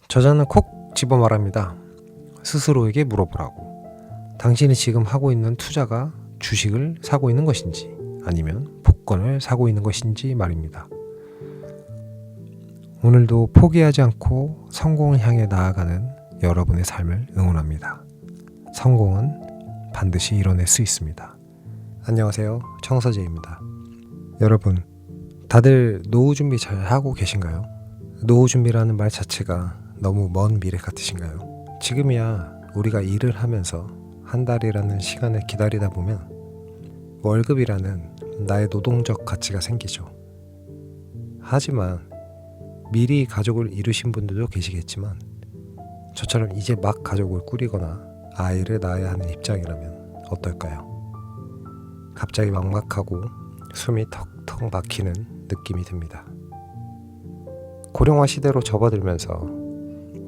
저자는 콕 집어 말합니다. 스스로에게 물어보라고. 당신이 지금 하고 있는 투자가 주식을 사고 있는 것인지 아니면 복권을 사고 있는 것인지 말입니다. 오늘도 포기하지 않고 성공을 향해 나아가는 여러분의 삶을 응원합니다. 성공은 반드시 이뤄낼 수 있습니다. 안녕하세요. 청서재입니다. 여러분, 다들 노후 준비 잘 하고 계신가요? 노후 준비라는 말 자체가 너무 먼 미래 같으신가요? 지금이야 우리가 일을 하면서 한 달이라는 시간을 기다리다 보면 월급이라는 나의 노동적 가치가 생기죠. 하지만 미리 가족을 이루신 분들도 계시겠지만 저처럼 이제 막 가족을 꾸리거나 아이를 낳아야 하는 입장이라면 어떨까요? 갑자기 막막하고 숨이 턱턱 막히는 느낌이 듭니다. 고령화 시대로 접어들면서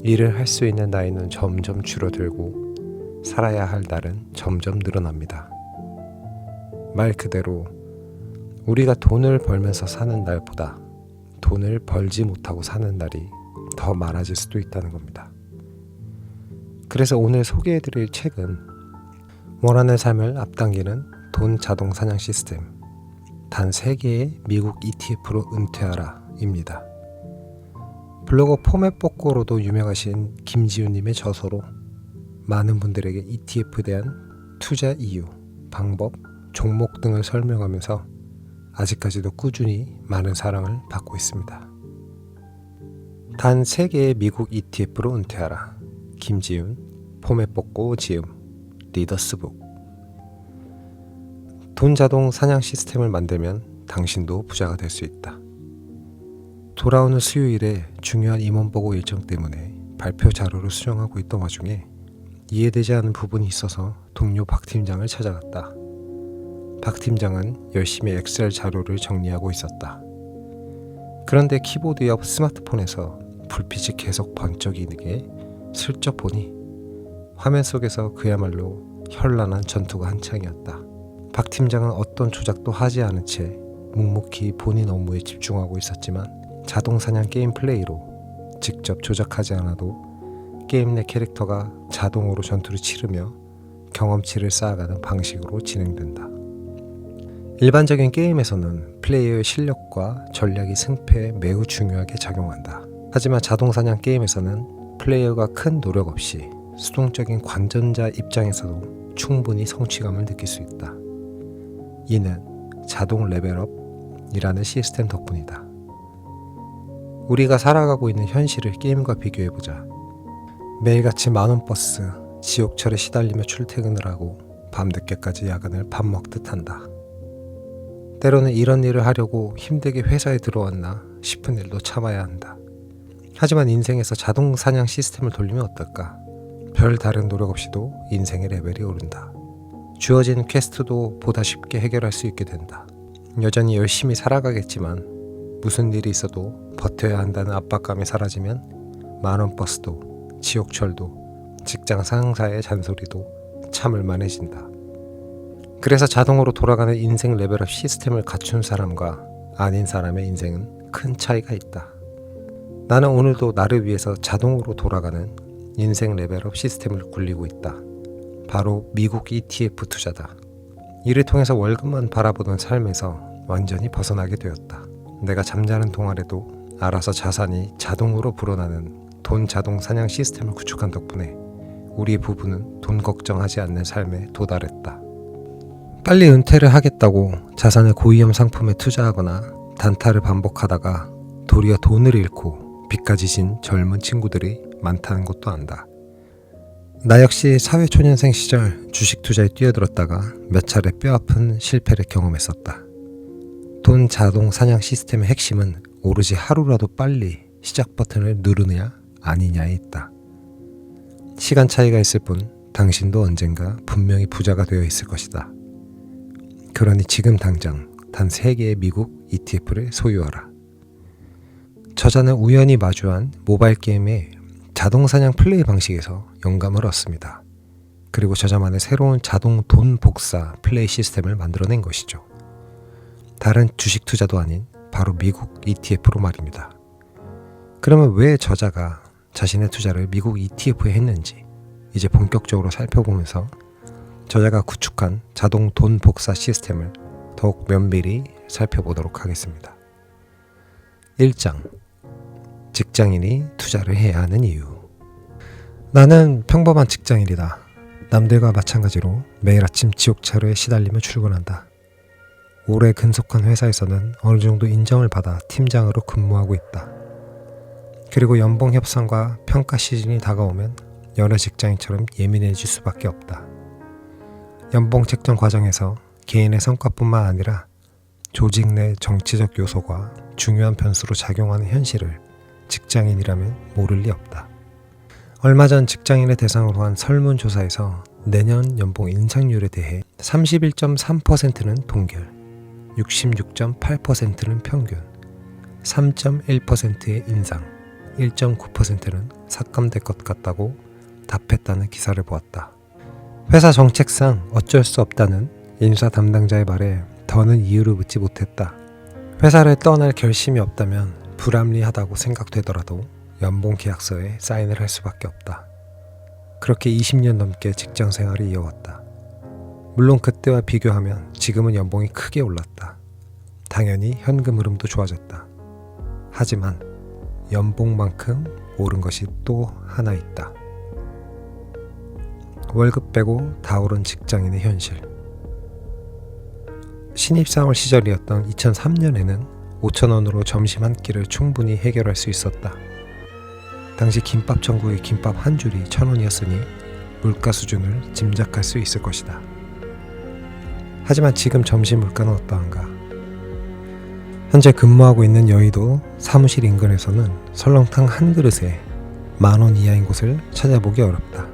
일을 할 수 있는 나이는 점점 줄어들고 살아야 할 날은 점점 늘어납니다. 말 그대로 우리가 돈을 벌면서 사는 날보다 돈을 벌지 못하고 사는 날이 더 많아질 수도 있다는 겁니다. 그래서 오늘 소개해드릴 책은 원하는 삶을 앞당기는 돈 자동 사냥 시스템, 단 3개의 미국 ETF로 은퇴하라 입니다. 블로거 포맷복고로도 유명하신 김지훈님의 저서로 많은 분들에게 ETF에 대한 투자 이유, 방법, 종목 등을 설명하면서 아직까지도 꾸준히 많은 사랑을 받고 있습니다. 단 3개의 미국 ETF로 은퇴하라. 김지훈, 포맷복고 지음, 리더스북. 돈 자동 사냥 시스템을 만들면 당신도 부자가 될 수 있다. 돌아오는 수요일에 중요한 임원보고 일정 때문에 발표 자료를 수정하고 있던 와중에 이해되지 않는 부분이 있어서 동료 박 팀장을 찾아갔다. 박 팀장은 열심히 엑셀 자료를 정리하고 있었다. 그런데 키보드 옆 스마트폰에서 불빛이 계속 번쩍이게 슬쩍 보니 화면 속에서 그야말로 현란한 전투가 한창이었다. 박 팀장은 어떤 조작도 하지 않은 채 묵묵히 본인 업무에 집중하고 있었지만 자동사냥 게임 플레이로 직접 조작하지 않아도 게임 내 캐릭터가 자동으로 전투를 치르며 경험치를 쌓아가는 방식으로 진행된다. 일반적인 게임에서는 플레이어의 실력과 전략이 승패에 매우 중요하게 작용한다. 하지만 자동사냥 게임에서는 플레이어가 큰 노력 없이 수동적인 관전자 입장에서도 충분히 성취감을 느낄 수 있다. 이는 자동 레벨업이라는 시스템 덕분이다. 우리가 살아가고 있는 현실을 게임과 비교해보자. 매일같이 만원 버스, 지옥철에 시달리며 출퇴근을 하고 밤늦게까지 야근을 밥 먹듯 한다. 때로는 이런 일을 하려고 힘들게 회사에 들어왔나 싶은 일도 참아야 한다. 하지만 인생에서 자동 사냥 시스템을 돌리면 어떨까? 별 다른 노력 없이도 인생의 레벨이 오른다. 주어진 퀘스트도 보다 쉽게 해결할 수 있게 된다. 여전히 열심히 살아가겠지만 무슨 일이 있어도 버텨야 한다는 압박감이 사라지면 만원 버스도 지옥철도 직장 상사의 잔소리도 참을 만해진다. 그래서 자동으로 돌아가는 인생 레벨업 시스템을 갖춘 사람과 아닌 사람의 인생은 큰 차이가 있다. 나는 오늘도 나를 위해서 자동으로 돌아가는 인생 레벨업 시스템을 굴리고 있다. 바로 미국 ETF 투자다. 이를 통해서 월급만 바라보던 삶에서 완전히 벗어나게 되었다. 내가 잠자는 동안에도 알아서 자산이 자동으로 불어나는 돈 자동 사냥 시스템을 구축한 덕분에 우리 부부는 돈 걱정하지 않는 삶에 도달했다. 빨리 은퇴를 하겠다고 자산을 고위험 상품에 투자하거나 단타를 반복하다가 도리어 돈을 잃고 빚까지 진 젊은 친구들이 많다는 것도 안다. 나 역시 사회초년생 시절 주식 투자에 뛰어들었다가 몇 차례 뼈아픈 실패를 경험했었다. 돈 자동 사냥 시스템의 핵심은 오로지 하루라도 빨리 시작 버튼을 누르느냐 아니냐에 있다. 시간 차이가 있을 뿐 당신도 언젠가 분명히 부자가 되어 있을 것이다. 그러니 지금 당장 단 3개의 미국 ETF를 소유하라. 저자는 우연히 마주한 모바일 게임의 자동 사냥 플레이 방식에서 영감을 얻습니다. 그리고 저자만의 새로운 자동 돈 복사 플레이 시스템을 만들어낸 것이죠. 다른 주식 투자도 아닌 바로 미국 ETF로 말입니다. 그러면 왜 저자가 자신의 투자를 미국 ETF에 했는지 이제 본격적으로 살펴보면서 저자가 구축한 자동 돈 복사 시스템을 더욱 면밀히 살펴보도록 하겠습니다. 1장. 직장인이 투자를 해야 하는 이유. 나는 평범한 직장인이다. 남들과 마찬가지로 매일 아침 지옥차로에 시달리며 출근한다. 오래 근속한 회사에서는 어느 정도 인정을 받아 팀장으로 근무하고 있다. 그리고 연봉 협상과 평가 시즌이 다가오면 여러 직장인처럼 예민해질 수밖에 없다. 연봉 책정 과정에서 개인의 성과뿐만 아니라 조직 내 정치적 요소가 중요한 변수로 작용하는 현실을 직장인이라면 모를 리 없다. 얼마 전 직장인을 대상으로 한 설문조사에서 내년 연봉 인상률에 대해 31.3%는 동결, 66.8%는 평균, 3.1%의 인상, 1.9%는 삭감될 것 같다고 답했다는 기사를 보았다. 회사 정책상 어쩔 수 없다는 인사 담당자의 말에 더는 이유를 묻지 못했다. 회사를 떠날 결심이 없다면 불합리하다고 생각되더라도 연봉 계약서에 사인을 할 수밖에 없다. 그렇게 20년 넘게 직장 생활을 이어왔다. 물론 그때와 비교하면 지금은 연봉이 크게 올랐다. 당연히 현금 흐름도 좋아졌다. 하지만 연봉만큼 오른 것이 또 하나 있다. 월급 빼고 다 오른 직장인의 현실. 신입사원 시절이었던 2003년에는 5,000원으로 점심 한 끼를 충분히 해결할 수 있었다. 당시 김밥 천국의 김밥 한 줄이 1,000원이었으니 물가 수준을 짐작할 수 있을 것이다. 하지만 지금 점심 물가는 어떠한가? 현재 근무하고 있는 여의도 사무실 인근에서는 설렁탕 한 그릇에 10,000원 이하인 곳을 찾아보기 어렵다.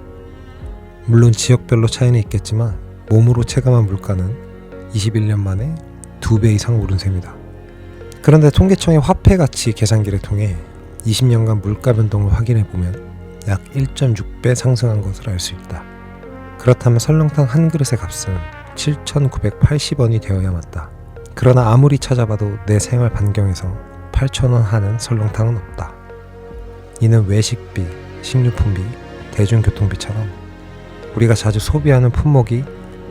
물론 지역별로 차이는 있겠지만 몸으로 체감한 물가는 21년 만에 2배 이상 오른 셈이다. 그런데 통계청의 화폐가치 계산기를 통해 20년간 물가 변동을 확인해보면 약 1.6배 상승한 것을 알 수 있다. 그렇다면 설렁탕 한 그릇의 값은 7,980원이 되어야 맞다. 그러나 아무리 찾아봐도 내 생활 반경에서 8,000원 하는 설렁탕은 없다. 이는 외식비, 식료품비, 대중교통비처럼 우리가 자주 소비하는 품목이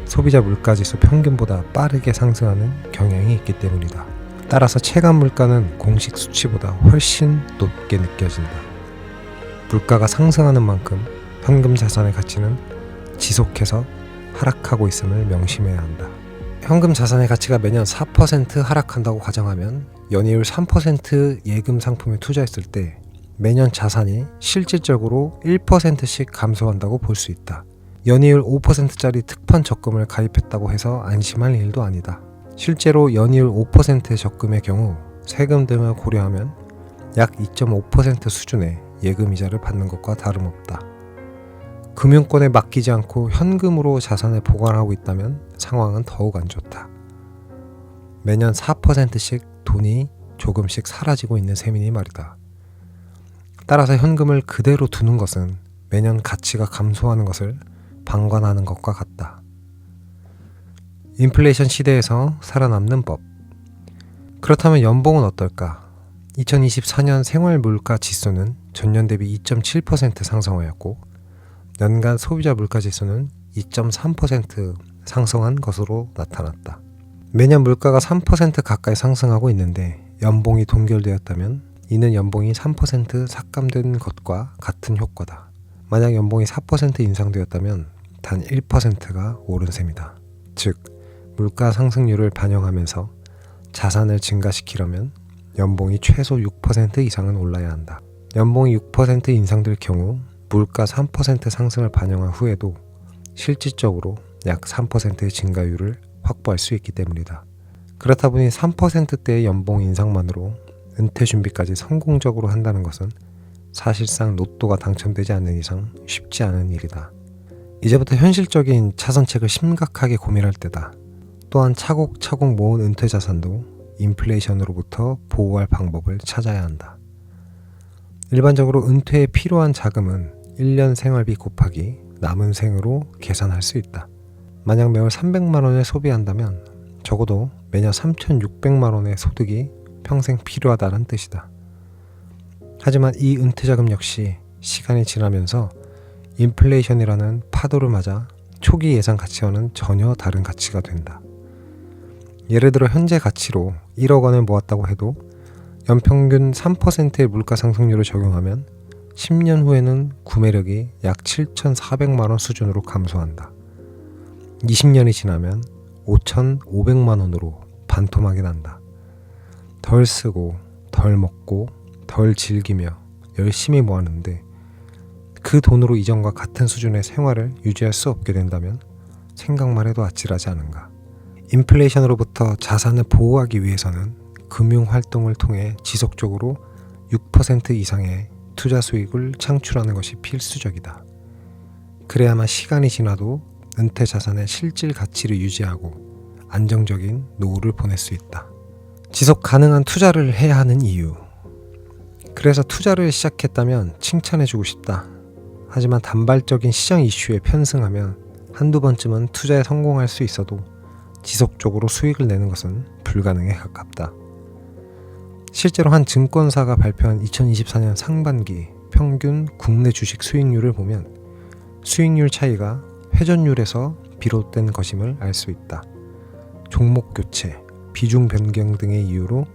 소비자 물가지수 평균보다 빠르게 상승하는 경향이 있기 때문이다. 따라서 체감 물가는 공식 수치보다 훨씬 높게 느껴진다. 물가가 상승하는 만큼 현금 자산의 가치는 지속해서 하락하고 있음을 명심해야 한다. 현금 자산의 가치가 매년 4% 하락한다고 가정하면 연이율 3% 예금 상품에 투자했을 때 매년 자산이 실질적으로 1%씩 감소한다고 볼 수 있다. 연이율 5%짜리 특판 적금을 가입했다고 해서 안심할 일도 아니다. 실제로 연이율 5%의 적금의 경우 세금 등을 고려하면 약 2.5% 수준의 예금 이자를 받는 것과 다름없다. 금융권에 맡기지 않고 현금으로 자산을 보관하고 있다면 상황은 더욱 안 좋다. 매년 4%씩 돈이 조금씩 사라지고 있는 셈이니 말이다. 따라서 현금을 그대로 두는 것은 매년 가치가 감소하는 것을 방관하는 것과 같다. 인플레이션 시대에서 살아남는 법. 그렇다면 연봉은 어떨까? 2024년 생활물가 지수는 전년 대비 2.7% 상승하였고 연간 소비자 물가 지수는 2.3% 상승한 것으로 나타났다. 매년 물가가 3% 가까이 상승하고 있는데 연봉이 동결되었다면 이는 연봉이 3% 삭감된 것과 같은 효과다. 만약 연봉이 4% 인상되었다면 단 1%가 오른 셈이다. 즉, 물가 상승률을 반영하면서 자산을 증가시키려면 연봉이 최소 6% 이상은 올라야 한다. 연봉이 6% 인상될 경우 물가 3% 상승을 반영한 후에도 실질적으로 약 3%의 증가율을 확보할 수 있기 때문이다. 그렇다 보니 3%대의 연봉 인상만으로 은퇴 준비까지 성공적으로 한다는 것은 사실상 로또가 당첨되지 않는 이상 쉽지 않은 일이다. 이제부터 현실적인 차선책을 심각하게 고민할 때다. 또한 차곡차곡 모은 은퇴 자산도 인플레이션으로부터 보호할 방법을 찾아야 한다. 일반적으로 은퇴에 필요한 자금은 1년 생활비 곱하기 남은 생으로 계산할 수 있다. 만약 매월 300만 원을 소비한다면 적어도 매년 3,600만 원의 소득이 평생 필요하다는 뜻이다. 하지만 이 은퇴자금 역시 시간이 지나면서 인플레이션이라는 파도를 맞아 초기 예상 가치와는 전혀 다른 가치가 된다. 예를 들어 현재 가치로 1억 원을 모았다고 해도 연평균 3%의 물가 상승률을 적용하면 10년 후에는 구매력이 약 7,400만 원 수준으로 감소한다. 20년이 지나면 5,500만 원으로 반토막이 난다. 덜 쓰고 덜 먹고 덜 즐기며 열심히 모았는데 그 돈으로 이전과 같은 수준의 생활을 유지할 수 없게 된다면 생각만 해도 아찔하지 않은가. 인플레이션으로부터 자산을 보호하기 위해서는 금융활동을 통해 지속적으로 6% 이상의 투자 수익을 창출하는 것이 필수적이다. 그래야만 시간이 지나도 은퇴 자산의 실질 가치를 유지하고 안정적인 노후를 보낼 수 있다. 지속 가능한 투자를 해야 하는 이유. 그래서 투자를 시작했다면 칭찬해주고 싶다. 하지만 단발적인 시장 이슈에 편승하면 한두 번쯤은 투자에 성공할 수 있어도 지속적으로 수익을 내는 것은 불가능에 가깝다. 실제로 한 증권사가 발표한 2024년 상반기 평균 국내 주식 수익률을 보면 수익률 차이가 회전율에서 비롯된 것임을 알 수 있다. 종목 교체, 비중 변경 등의 이유로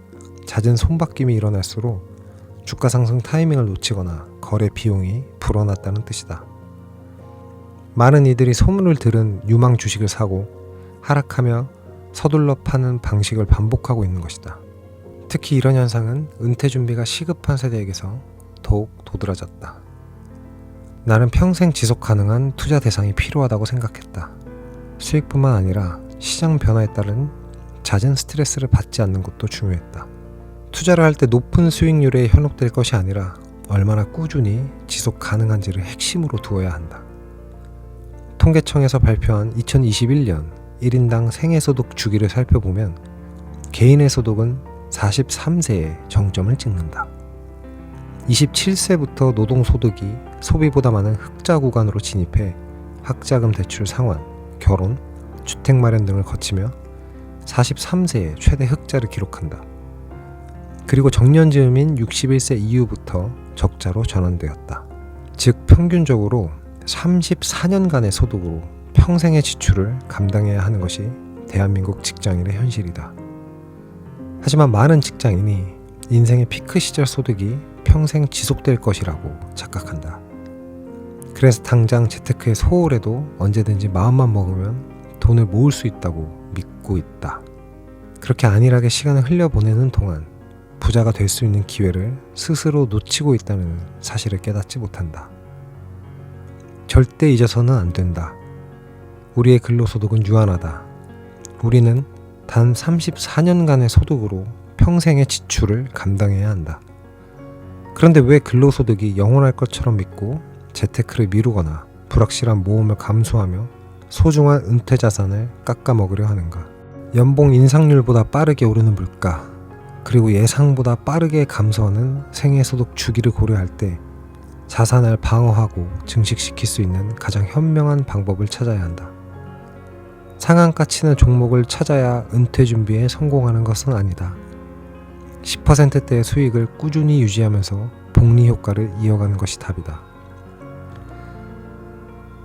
잦은 손바뀜이 일어날수록 주가 상승 타이밍을 놓치거나 거래 비용이 불어났다는 뜻이다. 많은 이들이 소문을 들은 유망 주식을 사고 하락하며 서둘러 파는 방식을 반복하고 있는 것이다. 특히 이런 현상은 은퇴 준비가 시급한 세대에게서 더욱 도드라졌다. 나는 평생 지속 가능한 투자 대상이 필요하다고 생각했다. 수익뿐만 아니라 시장 변화에 따른 잦은 스트레스를 받지 않는 것도 중요했다. 투자를 할 때 높은 수익률에 현혹될 것이 아니라 얼마나 꾸준히 지속 가능한지를 핵심으로 두어야 한다. 통계청에서 발표한 2021년 1인당 생애소득 주기를 살펴보면 개인의 소득은 43세에 정점을 찍는다. 27세부터 노동소득이 소비보다 많은 흑자 구간으로 진입해 학자금 대출 상환, 결혼, 주택 마련 등을 거치며 43세에 최대 흑자를 기록한다. 그리고 정년즈음인 61세 이후부터 적자로 전환되었다. 즉 평균적으로 34년간의 소득으로 평생의 지출을 감당해야 하는 것이 대한민국 직장인의 현실이다. 하지만 많은 직장인이 인생의 피크 시절 소득이 평생 지속될 것이라고 착각한다. 그래서 당장 재테크에 소홀해도 언제든지 마음만 먹으면 돈을 모을 수 있다고 믿고 있다. 그렇게 안일하게 시간을 흘려보내는 동안 부자가 될 수 있는 기회를 스스로 놓치고 있다는 사실을 깨닫지 못한다. 절대 잊어서는 안 된다. 우리의 근로소득은 유한하다. 우리는 단 34년간의 소득으로 평생의 지출을 감당해야 한다. 그런데 왜 근로소득이 영원할 것처럼 믿고 재테크를 미루거나 불확실한 모험을 감수하며 소중한 은퇴 자산을 깎아먹으려 하는가? 연봉 인상률보다 빠르게 오르는 물가, 그리고 예상보다 빠르게 감소하는 생애소득 주기를 고려할 때 자산을 방어하고 증식시킬 수 있는 가장 현명한 방법을 찾아야 한다. 상한가 치는 종목을 찾아야 은퇴 준비에 성공하는 것은 아니다. 10%대의 수익을 꾸준히 유지하면서 복리 효과를 이어가는 것이 답이다.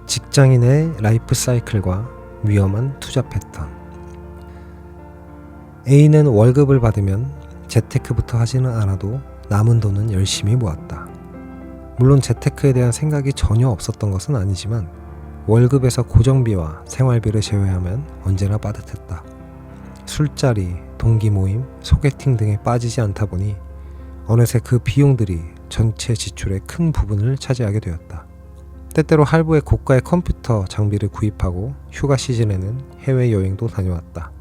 직장인의 라이프 사이클과 위험한 투자 패턴. A는 월급을 받으면 재테크부터 하지는 않아도 남은 돈은 열심히 모았다. 물론 재테크에 대한 생각이 전혀 없었던 것은 아니지만 월급에서 고정비와 생활비를 제외하면 언제나 빠듯했다. 술자리, 동기 모임, 소개팅 등에 빠지지 않다 보니 어느새 그 비용들이 전체 지출의 큰 부분을 차지하게 되었다. 때때로 할부에 고가의 컴퓨터 장비를 구입하고 휴가 시즌에는 해외여행도 다녀왔다.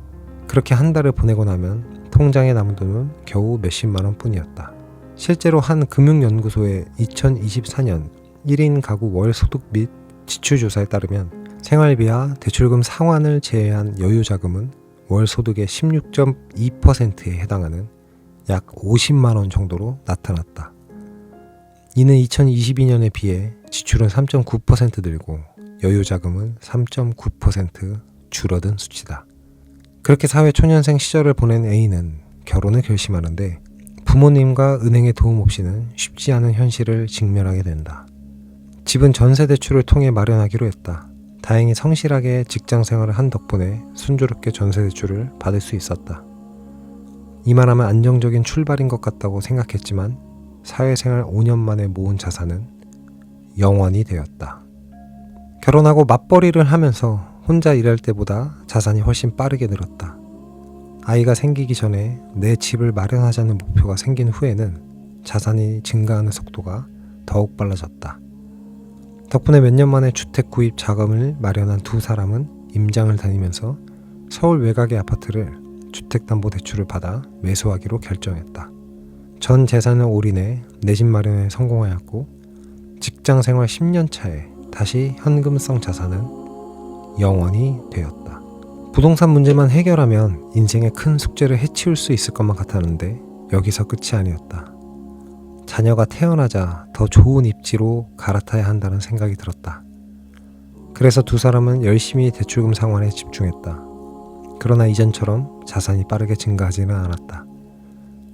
그렇게 한 달을 보내고 나면 통장에 남은 돈은 겨우 몇십만 원 뿐이었다. 실제로 한 금융연구소의 2024년 1인 가구 월 소득 및 지출 조사에 따르면 생활비와 대출금 상환을 제외한 여유자금은 월 소득의 16.2%에 해당하는 약 50만 원 정도로 나타났다. 이는 2022년에 비해 지출은 3.9% 늘고 여유자금은 3.9% 줄어든 수치다. 그렇게 사회초년생 시절을 보낸 A는 결혼을 결심하는데 부모님과 은행의 도움 없이는 쉽지 않은 현실을 직면하게 된다. 집은 전세 대출을 통해 마련하기로 했다. 다행히 성실하게 직장 생활을 한 덕분에 순조롭게 전세 대출을 받을 수 있었다. 이만하면 안정적인 출발인 것 같다고 생각했지만 사회생활 5년 만에 모은 자산은 영원이 되었다. 결혼하고 맞벌이를 하면서 혼자 일할 때보다 자산이 훨씬 빠르게 늘었다. 아이가 생기기 전에 내 집을 마련하자는 목표가 생긴 후에는 자산이 증가하는 속도가 더욱 빨라졌다. 덕분에 몇 년 만에 주택 구입 자금을 마련한 두 사람은 임장을 다니면서 서울 외곽의 아파트를 주택담보대출을 받아 매수하기로 결정했다. 전 재산을 올인해 내 집 마련에 성공하였고 직장생활 10년 차에 다시 현금성 자산은 영원이 되었다. 부동산 문제만 해결하면 인생의 큰 숙제를 해치울 수 있을 것만 같았는데 여기서 끝이 아니었다. 자녀가 태어나자 더 좋은 입지로 갈아타야 한다는 생각이 들었다. 그래서 두 사람은 열심히 대출금 상환에 집중했다. 그러나 이전처럼 자산이 빠르게 증가하지는 않았다.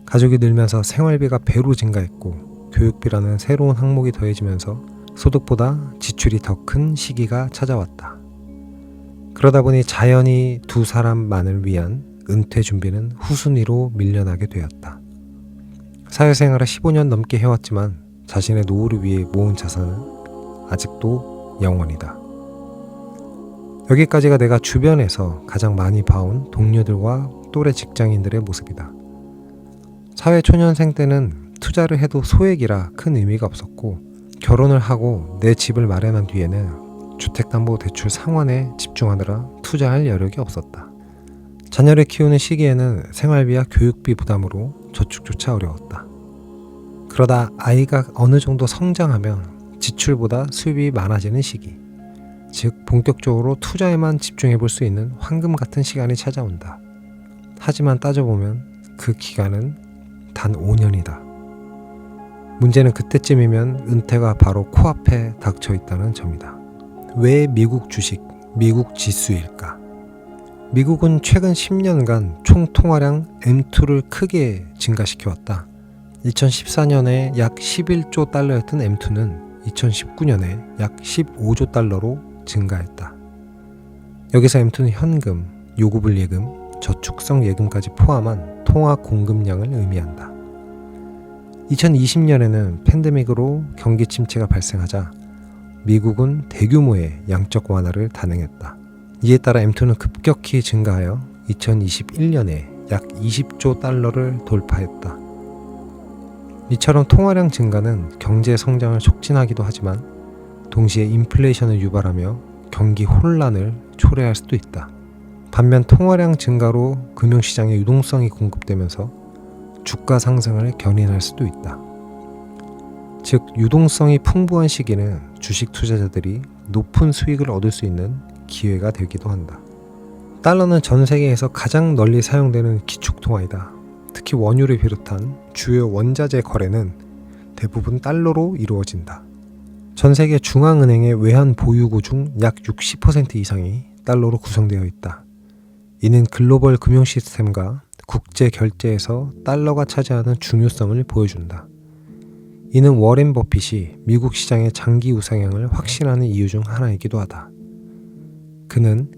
가족이 늘면서 생활비가 배로 증가했고 교육비라는 새로운 항목이 더해지면서 소득보다 지출이 더 큰 시기가 찾아왔다. 그러다 보니 자연히 두 사람만을 위한 은퇴 준비는 후순위로 밀려나게 되었다. 사회생활을 15년 넘게 해왔지만 자신의 노후를 위해 모은 자산은 아직도 영원이다. 여기까지가 내가 주변에서 가장 많이 봐온 동료들과 또래 직장인들의 모습이다. 사회초년생 때는 투자를 해도 소액이라 큰 의미가 없었고 결혼을 하고 내 집을 마련한 뒤에는 주택담보대출 상환에 집중하느라 투자할 여력이 없었다. 자녀를 키우는 시기에는 생활비와 교육비 부담으로 저축조차 어려웠다. 그러다 아이가 어느 정도 성장하면 지출보다 수입이 많아지는 시기, 즉 본격적으로 투자에만 집중해 볼 수 있는 황금 같은 시간이 찾아온다. 하지만 따져보면 그 기간은 단 5년이다. 문제는 그때쯤이면 은퇴가 바로 코앞에 닥쳐 있다는 점이다. 왜 미국 주식, 미국 지수일까? 미국은 최근 10년간 총 통화량 M2를 크게 증가시켜왔다. 2014년에 약 11조 달러였던 M2는 2019년에 약 15조 달러로 증가했다. 여기서 M2는 현금, 요구불 예금, 저축성 예금까지 포함한 통화 공급량을 의미한다. 2020년에는 팬데믹으로 경기 침체가 발생하자 미국은 대규모의 양적 완화를 단행했다. 이에 따라 M2는 급격히 증가하여 2021년에 약 20조 달러를 돌파했다. 이처럼 통화량 증가는 경제 성장을 촉진하기도 하지만 동시에 인플레이션을 유발하며 경기 혼란을 초래할 수도 있다. 반면 통화량 증가로 금융시장의 유동성이 공급되면서 주가 상승을 견인할 수도 있다. 즉 유동성이 풍부한 시기는 주식 투자자들이 높은 수익을 얻을 수 있는 기회가 되기도 한다. 달러는 전 세계에서 가장 널리 사용되는 기축통화이다. 특히 원유를 비롯한 주요 원자재 거래는 대부분 달러로 이루어진다. 전 세계 중앙은행의 외환 보유고 중 약 60% 이상이 달러로 구성되어 있다. 이는 글로벌 금융 시스템과 국제 결제에서 달러가 차지하는 중요성을 보여준다. 이는 워렌 버핏이 미국 시장의 장기 우상향을 확신하는 이유 중 하나이기도 하다. 그는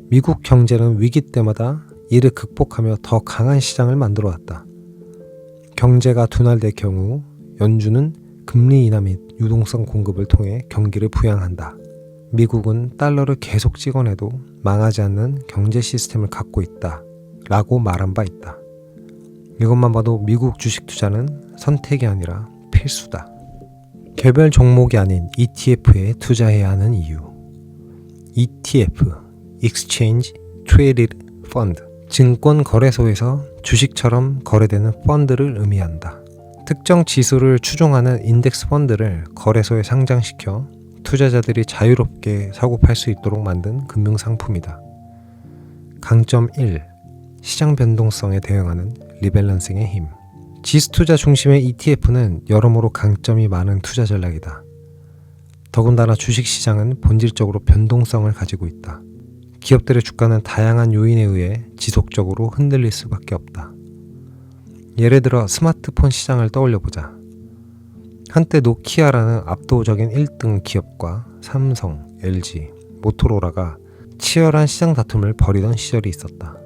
미국 경제는 위기 때마다 이를 극복하며 더 강한 시장을 만들어 왔다. 경제가 둔화될 경우 연준은 금리 인하 및 유동성 공급을 통해 경기를 부양한다. 미국은 달러를 계속 찍어내도 망하지 않는 경제 시스템을 갖고 있다 라고 말한 바 있다. 이것만 봐도 미국 주식 투자는 선택이 아니라 필수다. 개별 종목이 아닌 ETF에 투자해야 하는 이유. ETF, Exchange Traded Fund, 증권 거래소에서 주식처럼 거래되는 펀드를 의미한다. 특정 지수를 추종하는 인덱스 펀드를 거래소에 상장시켜 투자자들이 자유롭게 사고 팔 수 있도록 만든 금융상품이다. 강점 1. 시장 변동성에 대응하는 리밸런싱의 힘. 지수 투자 중심의 ETF는 여러모로 강점이 많은 투자 전략이다. 더군다나 주식시장은 본질적으로 변동성을 가지고 있다. 기업들의 주가는 다양한 요인에 의해 지속적으로 흔들릴 수밖에 없다. 예를 들어 스마트폰 시장을 떠올려보자. 한때 노키아라는 압도적인 1등 기업과 삼성, LG, 모토로라가 치열한 시장 다툼을 벌이던 시절이 있었다.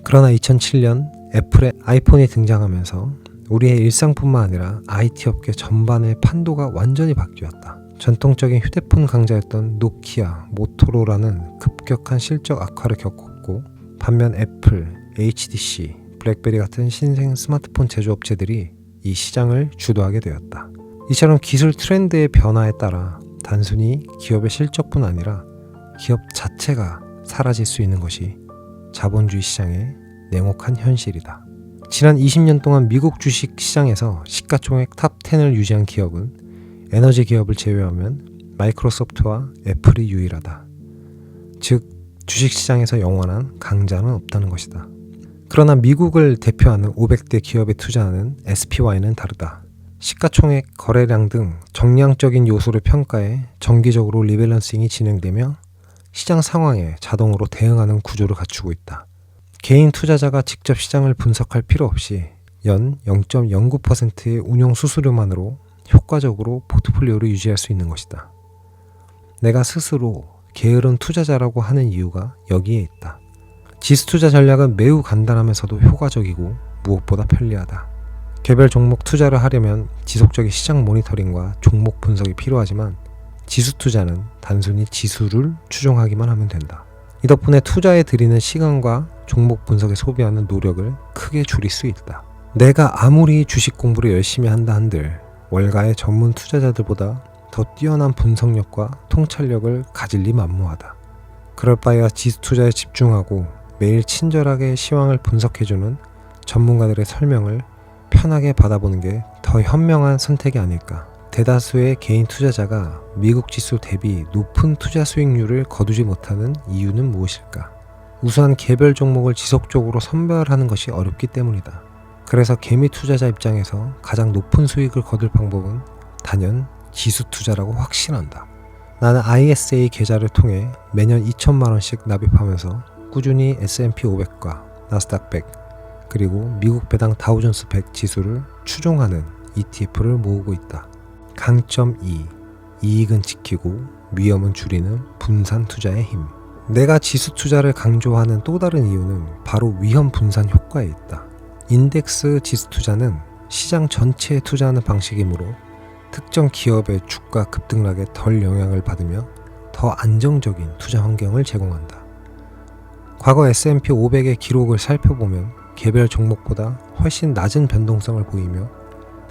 그러나 2007년 애플의 아이폰이 등장하면서 우리의 일상뿐만 아니라 IT 업계 전반의 판도가 완전히 바뀌었다. 전통적인 휴대폰 강자였던 노키아, 모토로라는 급격한 실적 악화를 겪었고, 반면 애플, HTC, 블랙베리 같은 신생 스마트폰 제조업체들이 이 시장을 주도하게 되었다. 이처럼 기술 트렌드의 변화에 따라 단순히 기업의 실적뿐 아니라 기업 자체가 사라질 수 있는 것이 자본주의 시장의 냉혹한 현실이다. 지난 20년 동안 미국 주식 시장에서 시가총액 탑 10을 유지한 기업은 에너지 기업을 제외하면 마이크로소프트와 애플이 유일하다. 즉, 주식시장에서 영원한 강자는 없다는 것이다. 그러나 미국을 대표하는 500대 기업에 투자하는 SPY는 다르다. 시가총액, 거래량 등 정량적인 요소를 평가해 정기적으로 리밸런싱이 진행되며 시장 상황에 자동으로 대응하는 구조를 갖추고 있다. 개인 투자자가 직접 시장을 분석할 필요 없이 연 0.09%의 운용 수수료만으로 효과적으로 포트폴리오를 유지할 수 있는 것이다. 내가 스스로 게으른 투자자라고 하는 이유가 여기에 있다. 지수 투자 전략은 매우 간단하면서도 효과적이고 무엇보다 편리하다. 개별 종목 투자를 하려면 지속적인 시장 모니터링과 종목 분석이 필요하지만 지수 투자는 단순히 지수를 추종하기만 하면 된다. 이 덕분에 투자에 들이는 시간과 종목 분석에 소비하는 노력을 크게 줄일 수 있다. 내가 아무리 주식 공부를 열심히 한다 한들 월가의 전문 투자자들보다 더 뛰어난 분석력과 통찰력을 가질 리 만무하다. 그럴 바에야 지수 투자에 집중하고 매일 친절하게 시황을 분석해주는 전문가들의 설명을 편하게 받아보는 게 더 현명한 선택이 아닐까. 대다수의 개인 투자자가 미국 지수 대비 높은 투자 수익률을 거두지 못하는 이유는 무엇일까? 우수한 개별 종목을 지속적으로 선별하는 것이 어렵기 때문이다. 그래서 개미 투자자 입장에서 가장 높은 수익을 거둘 방법은 단연 지수 투자라고 확신한다. 나는 ISA 계좌를 통해 매년 2천만 원씩 납입하면서 꾸준히 S&P 500과 나스닥 100 그리고 미국 배당 다우존스 100 지수를 추종하는 ETF를 모으고 있다. 강점 2. 이익은 지키고 위험은 줄이는 분산 투자의 힘. 내가 지수 투자를 강조하는 또 다른 이유는 바로 위험 분산 효과에 있다. 인덱스 지수 투자는 시장 전체에 투자하는 방식이므로 특정 기업의 주가 급등락에 덜 영향을 받으며 더 안정적인 투자 환경을 제공한다. 과거 S&P 500의 기록을 살펴보면 개별 종목보다 훨씬 낮은 변동성을 보이며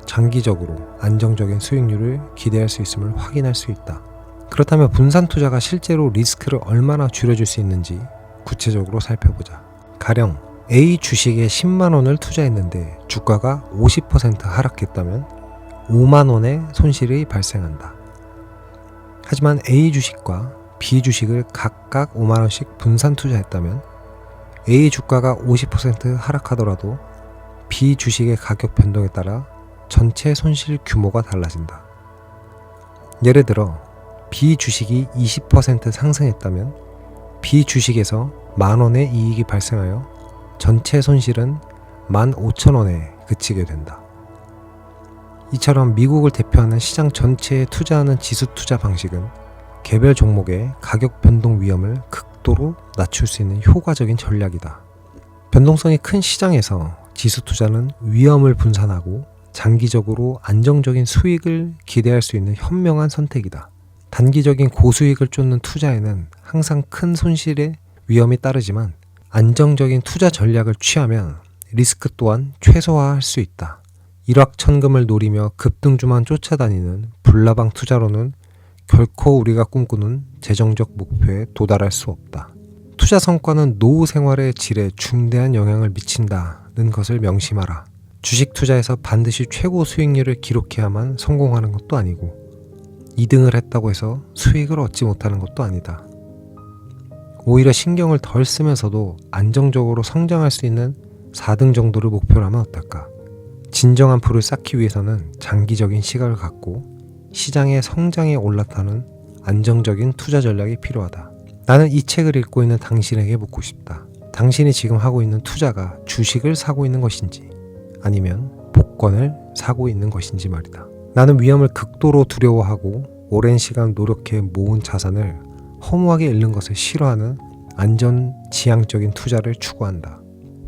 장기적으로 안정적인 수익률을 기대할 수 있음을 확인할 수 있다. 그렇다면 분산 투자가 실제로 리스크를 얼마나 줄여줄 수 있는지 구체적으로 살펴보자. 가령 A 주식에 10만 원을 투자했는데 주가가 50% 하락했다면 5만 원의 손실이 발생한다. 하지만 A 주식과 B 주식을 각각 5만 원씩 분산 투자했다면 A 주가가 50% 하락하더라도 B 주식의 가격 변동에 따라 전체 손실 규모가 달라진다. 예를 들어 B 주식이 20% 상승했다면 B 주식에서 만 원의 이익이 발생하여 전체 손실은 15,000원에 그치게 된다. 이처럼 미국을 대표하는 시장 전체에 투자하는 지수 투자 방식은 개별 종목의 가격 변동 위험을 극도로 낮출 수 있는 효과적인 전략이다. 변동성이 큰 시장에서 지수 투자는 위험을 분산하고 장기적으로 안정적인 수익을 기대할 수 있는 현명한 선택이다. 단기적인 고수익을 쫓는 투자에는 항상 큰 손실의 위험이 따르지만 안정적인 투자 전략을 취하면 리스크 또한 최소화할 수 있다. 일확천금을 노리며 급등주만 쫓아다니는 불나방 투자로는 결코 우리가 꿈꾸는 재정적 목표에 도달할 수 없다. 투자 성과는 노후 생활의 질에 중대한 영향을 미친다는 것을 명심하라. 주식 투자에서 반드시 최고 수익률을 기록해야만 성공하는 것도 아니고 2등을 했다고 해서 수익을 얻지 못하는 것도 아니다. 오히려 신경을 덜 쓰면서도 안정적으로 성장할 수 있는 4등 정도를 목표로 하면 어떨까? 진정한 부를 쌓기 위해서는 장기적인 시각을 갖고 시장의 성장에 올라타는 안정적인 투자 전략이 필요하다. 나는 이 책을 읽고 있는 당신에게 묻고 싶다. 당신이 지금 하고 있는 투자가 주식을 사고 있는 것인지 아니면 복권을 사고 있는 것인지 말이다. 나는 위험을 극도로 두려워하고 오랜 시간 노력해 모은 자산을 허무하게 잃는 것을 싫어하는 안전지향적인 투자를 추구한다.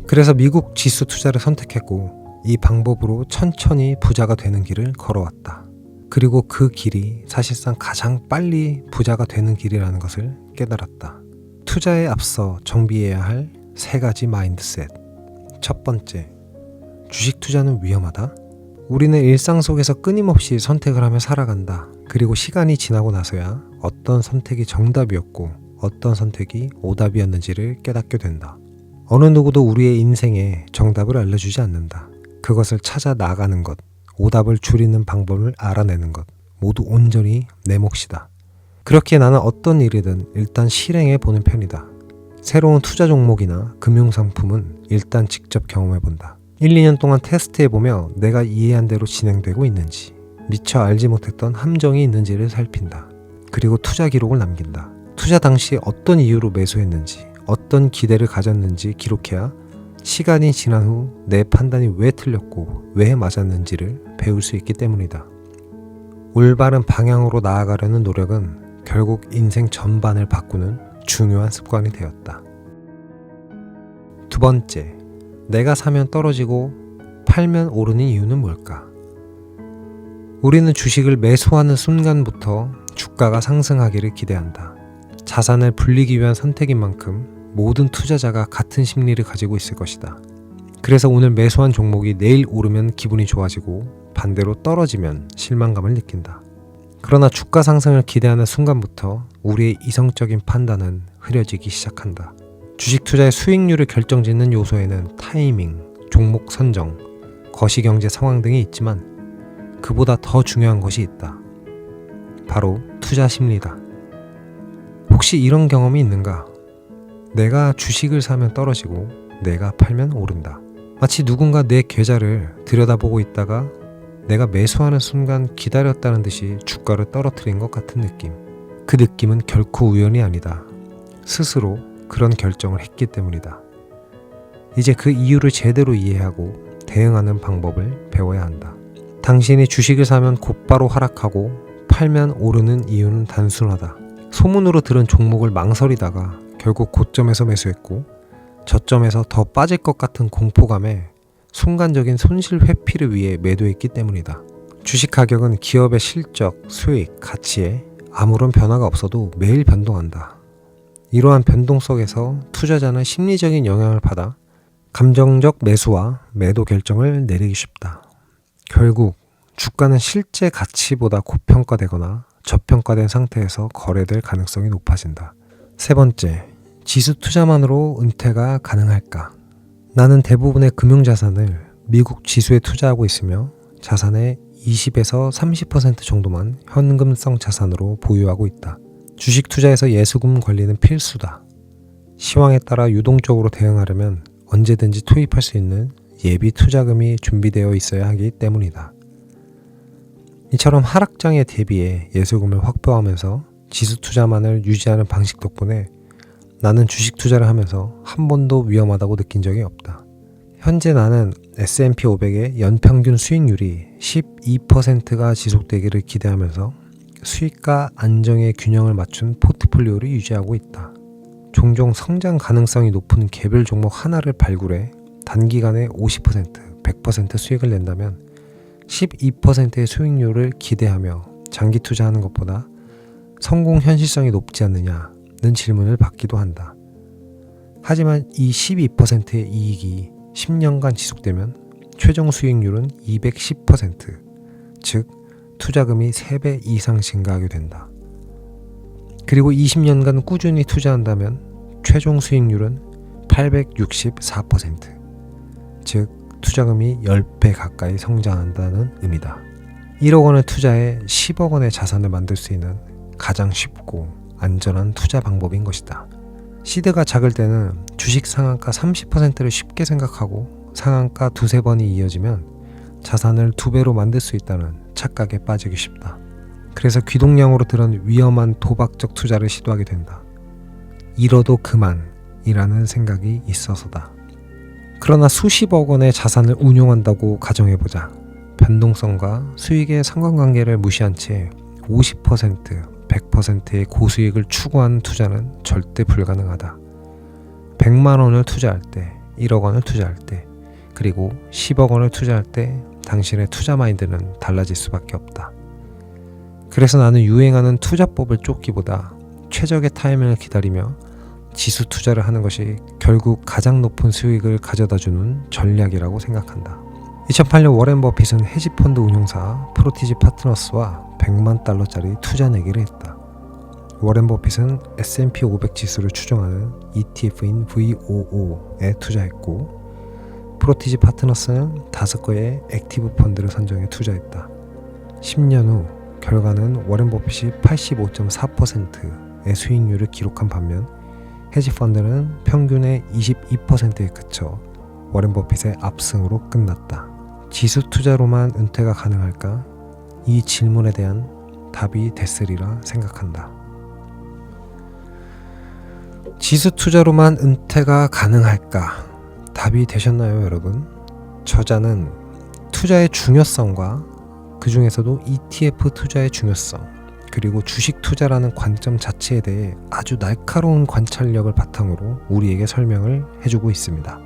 그래서 미국 지수 투자를 선택했고 이 방법으로 천천히 부자가 되는 길을 걸어왔다. 그리고 그 길이 사실상 가장 빨리 부자가 되는 길이라는 것을 깨달았다. 투자에 앞서 정비해야 할 3가지 마인드셋. 첫 번째, 주식 투자는 위험하다. 우리는 일상 속에서 끊임없이 선택을 하며 살아간다. 그리고 시간이 지나고 나서야 어떤 선택이 정답이었고 어떤 선택이 오답이었는지를 깨닫게 된다. 어느 누구도 우리의 인생에 정답을 알려주지 않는다. 그것을 찾아 나가는 것, 오답을 줄이는 방법을 알아내는 것, 모두 온전히 내 몫이다. 그렇기에 나는 어떤 일이든 일단 실행해 보는 편이다. 새로운 투자 종목이나 금융상품은 일단 직접 경험해본다. 1, 2년 동안 테스트해보며 내가 이해한 대로 진행되고 있는지, 미처 알지 못했던 함정이 있는지를 살핀다. 그리고 투자 기록을 남긴다. 투자 당시 어떤 이유로 매수했는지, 어떤 기대를 가졌는지 기록해야 시간이 지난 후 내 판단이 왜 틀렸고 왜 맞았는지를 배울 수 있기 때문이다. 올바른 방향으로 나아가려는 노력은 결국 인생 전반을 바꾸는 중요한 습관이 되었다. 두 번째, 내가 사면 떨어지고 팔면 오르는 이유는 뭘까? 우리는 주식을 매수하는 순간부터 주가가 상승하기를 기대한다. 자산을 불리기 위한 선택인 만큼 모든 투자자가 같은 심리를 가지고 있을 것이다. 그래서 오늘 매수한 종목이 내일 오르면 기분이 좋아지고 반대로 떨어지면 실망감을 느낀다. 그러나 주가 상승을 기대하는 순간부터 우리의 이성적인 판단은 흐려지기 시작한다. 주식 투자의 수익률을 결정짓는 요소에는 타이밍, 종목 선정, 거시경제 상황 등이 있지만 그보다 더 중요한 것이 있다. 바로 투자 심리다. 혹시 이런 경험이 있는가? 내가 주식을 사면 떨어지고 내가 팔면 오른다. 마치 누군가 내 계좌를 들여다보고 있다가 내가 매수하는 순간 기다렸다는 듯이 주가를 떨어뜨린 것 같은 느낌. 그 느낌은 결코 우연이 아니다. 스스로 그런 결정을 했기 때문이다. 이제 그 이유를 제대로 이해하고 대응하는 방법을 배워야 한다. 당신이 주식을 사면 곧바로 하락하고 팔면 오르는 이유는 단순하다. 소문으로 들은 종목을 망설이다가 결국 고점에서 매수했고 저점에서 더 빠질 것 같은 공포감에 순간적인 손실 회피를 위해 매도했기 때문이다. 주식 가격은 기업의 실적, 수익, 가치에 아무런 변화가 없어도 매일 변동한다. 이러한 변동 속에서 투자자는 심리적인 영향을 받아 감정적 매수와 매도 결정을 내리기 쉽다. 결국 주가는 실제 가치보다 고평가되거나 저평가된 상태에서 거래될 가능성이 높아진다. 세 번째, 지수 투자만으로 은퇴가 가능할까? 나는 대부분의 금융자산을 미국 지수에 투자하고 있으며 자산의 20에서 30% 정도만 현금성 자산으로 보유하고 있다. 주식 투자에서 예수금 관리는 필수다. 시황에 따라 유동적으로 대응하려면 언제든지 투입할 수 있는 예비 투자금이 준비되어 있어야 하기 때문이다. 이처럼 하락장에 대비해 예수금을 확보하면서 지수 투자만을 유지하는 방식 덕분에 나는 주식 투자를 하면서 한 번도 위험하다고 느낀 적이 없다. 현재 나는 S&P 500의 연평균 수익률이 12%가 지속되기를 기대하면서 수익과 안정의 균형을 맞춘 포트폴리오를 유지하고 있다. 종종 성장 가능성이 높은 개별 종목 하나를 발굴해 단기간에 50%, 100% 수익을 낸다면 12%의 수익률을 기대하며 장기 투자하는 것보다 성공 현실성이 높지 않느냐는 질문을 받기도 한다. 하지만 이 12%의 이익이 10년간 지속되면 최종 수익률은 210%, 즉 투자금이 3배 이상 증가하게 된다. 그리고 20년간 꾸준히 투자한다면 최종 수익률은 864%, 즉 투자금이 10배 가까이 성장한다는 의미다. 1억 원을 투자해 10억 원의 자산을 만들 수 있는 가장 쉽고 안전한 투자 방법인 것이다. 시드가 작을 때는 주식 상한가 30%를 쉽게 생각하고 상한가 2-3번이 이어지면 자산을 2배로 만들 수 있다는 착각에 빠지기 쉽다. 그래서 귀동냥으로 들은 위험한 도박적 투자를 시도하게 된다. 잃어도 그만이라는 생각이 있어서다. 그러나 수십억 원의 자산을 운용한다고 가정해보자. 변동성과 수익의 상관관계를 무시한 채 50%, 100%의 고수익을 추구하는 투자는 절대 불가능하다. 100만 원을 투자할 때, 1억 원을 투자할 때, 그리고 10억 원을 투자할 때 당신의 투자 마인드는 달라질 수밖에 없다. 그래서 나는 유행하는 투자법을 쫓기보다 최적의 타이밍을 기다리며 지수 투자를 하는 것이 결국 가장 높은 수익을 가져다주는 전략이라고 생각한다. 2008년 워렌 버핏은 헤지펀드 운용사 프로티지 파트너스와 100만 달러짜리 투자 내기를 했다. 워렌 버핏은 S&P 500 지수를 추종하는 ETF인 VOO에 투자했고, 프로티지 파트너스는 5개의 액티브 펀드를 선정해 투자했다. 10년 후 결과는 워렌 버핏이 85.4%의 수익률을 기록한 반면 헤지펀드는 평균의 22%에 그쳐 워렌 버핏의 압승으로 끝났다. 지수 투자로만 은퇴가 가능할까? 이 질문에 대한 답이 됐으리라 생각한다. 지수 투자로만 은퇴가 가능할까? 답이 되셨나요, 여러분? 저자는 투자의 중요성과 그 중에서도 ETF 투자의 중요성, 그리고 주식 투자라는 관점 자체에 대해 아주 날카로운 관찰력을 바탕으로 우리에게 설명을 해주고 있습니다.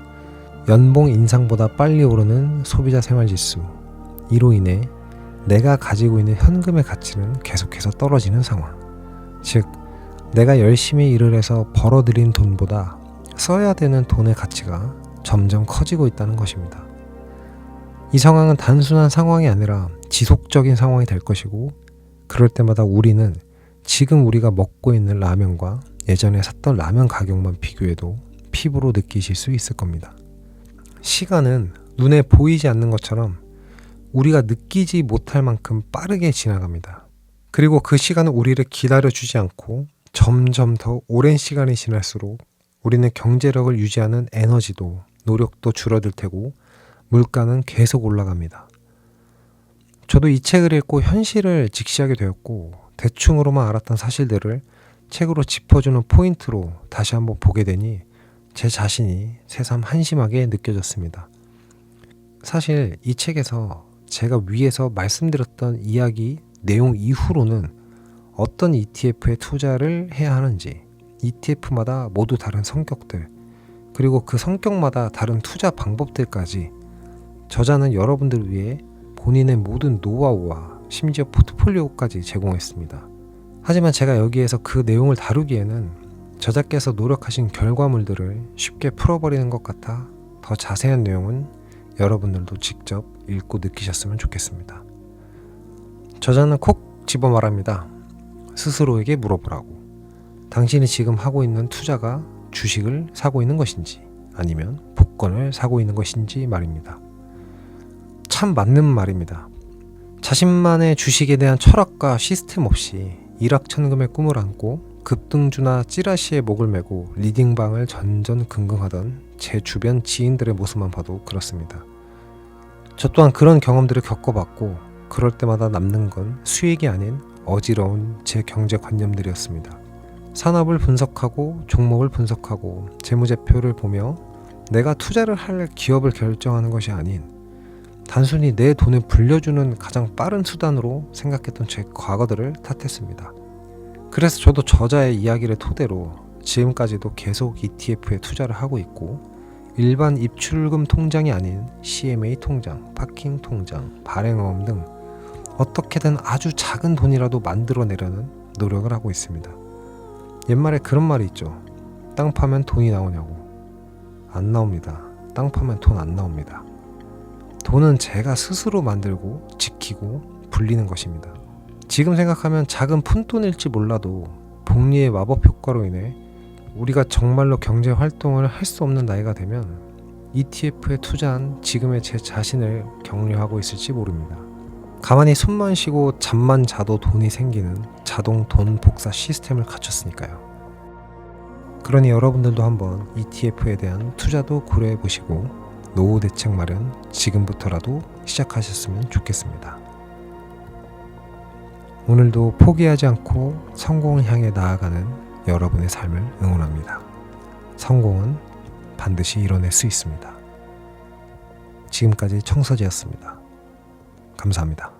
연봉 인상보다 빨리 오르는 소비자 생활지수, 이로 인해 내가 가지고 있는 현금의 가치는 계속해서 떨어지는 상황. 즉, 내가 열심히 일을 해서 벌어들인 돈보다 써야 되는 돈의 가치가 점점 커지고 있다는 것입니다. 이 상황은 단순한 상황이 아니라 지속적인 상황이 될 것이고, 그럴 때마다 우리는 지금 우리가 먹고 있는 라면과 예전에 샀던 라면 가격만 비교해도 피부로 느끼실 수 있을 겁니다. 시간은 눈에 보이지 않는 것처럼 우리가 느끼지 못할 만큼 빠르게 지나갑니다. 그리고 그 시간은 우리를 기다려주지 않고 점점 더 오랜 시간이 지날수록 우리는 경제력을 유지하는 에너지도 노력도 줄어들 테고 물가는 계속 올라갑니다. 저도 이 책을 읽고 현실을 직시하게 되었고, 대충으로만 알았던 사실들을 책으로 짚어주는 포인트로 다시 한번 보게 되니 제 자신이 새삼 한심하게 느껴졌습니다. 사실 이 책에서 제가 위에서 말씀드렸던 이야기 내용 이후로는 어떤 ETF에 투자를 해야 하는지, ETF마다 모두 다른 성격들, 그리고 그 성격마다 다른 투자 방법들까지 저자는 여러분들을 위해 본인의 모든 노하우와 심지어 포트폴리오까지 제공했습니다. 하지만 제가 여기에서 그 내용을 다루기에는 저자께서 노력하신 결과물들을 쉽게 풀어버리는 것 같아 더 자세한 내용은 여러분들도 직접 읽고 느끼셨으면 좋겠습니다. 저자는 콕 집어 말합니다. 스스로에게 물어보라고. 당신이 지금 하고 있는 투자가 주식을 사고 있는 것인지 아니면 복권을 사고 있는 것인지 말입니다. 참 맞는 말입니다. 자신만의 주식에 대한 철학과 시스템 없이 일확천금의 꿈을 안고 급등주나 찌라시에 목을 메고 리딩방을 전전긍긍하던 제 주변 지인들의 모습만 봐도 그렇습니다. 저 또한 그런 경험들을 겪어봤고, 그럴 때마다 남는 건 수익이 아닌 어지러운 제 경제관념들이었습니다. 산업을 분석하고 종목을 분석하고 재무제표를 보며 내가 투자를 할 기업을 결정하는 것이 아닌 단순히 내 돈을 불려주는 가장 빠른 수단으로 생각했던 제 과거들을 탓했습니다. 그래서 저도 저자의 이야기를 토대로 지금까지도 계속 ETF에 투자를 하고 있고, 일반 입출금 통장이 아닌 CMA 통장, 파킹 통장, 발행어음 등 어떻게든 아주 작은 돈이라도 만들어내려는 노력을 하고 있습니다. 옛말에 그런 말이 있죠. 땅 파면 돈이 나오냐고. 안 나옵니다. 땅 파면 돈 안 나옵니다. 돈은 제가 스스로 만들고 지키고 불리는 것입니다. 지금 생각하면 작은 푼돈일지 몰라도 복리의 마법 효과로 인해 우리가 정말로 경제 활동을 할 수 없는 나이가 되면 ETF에 투자한 지금의 제 자신을 격려하고 있을지 모릅니다. 가만히 숨만 쉬고 잠만 자도 돈이 생기는 자동 돈 복사 시스템을 갖췄으니까요. 그러니 여러분들도 한번 ETF에 대한 투자도 고려해 보시고 노후 대책 마련 지금부터라도 시작하셨으면 좋겠습니다. 오늘도 포기하지 않고 성공을 향해 나아가는 여러분의 삶을 응원합니다. 성공은 반드시 이뤄낼 수 있습니다. 지금까지 청서지였습니다. 감사합니다.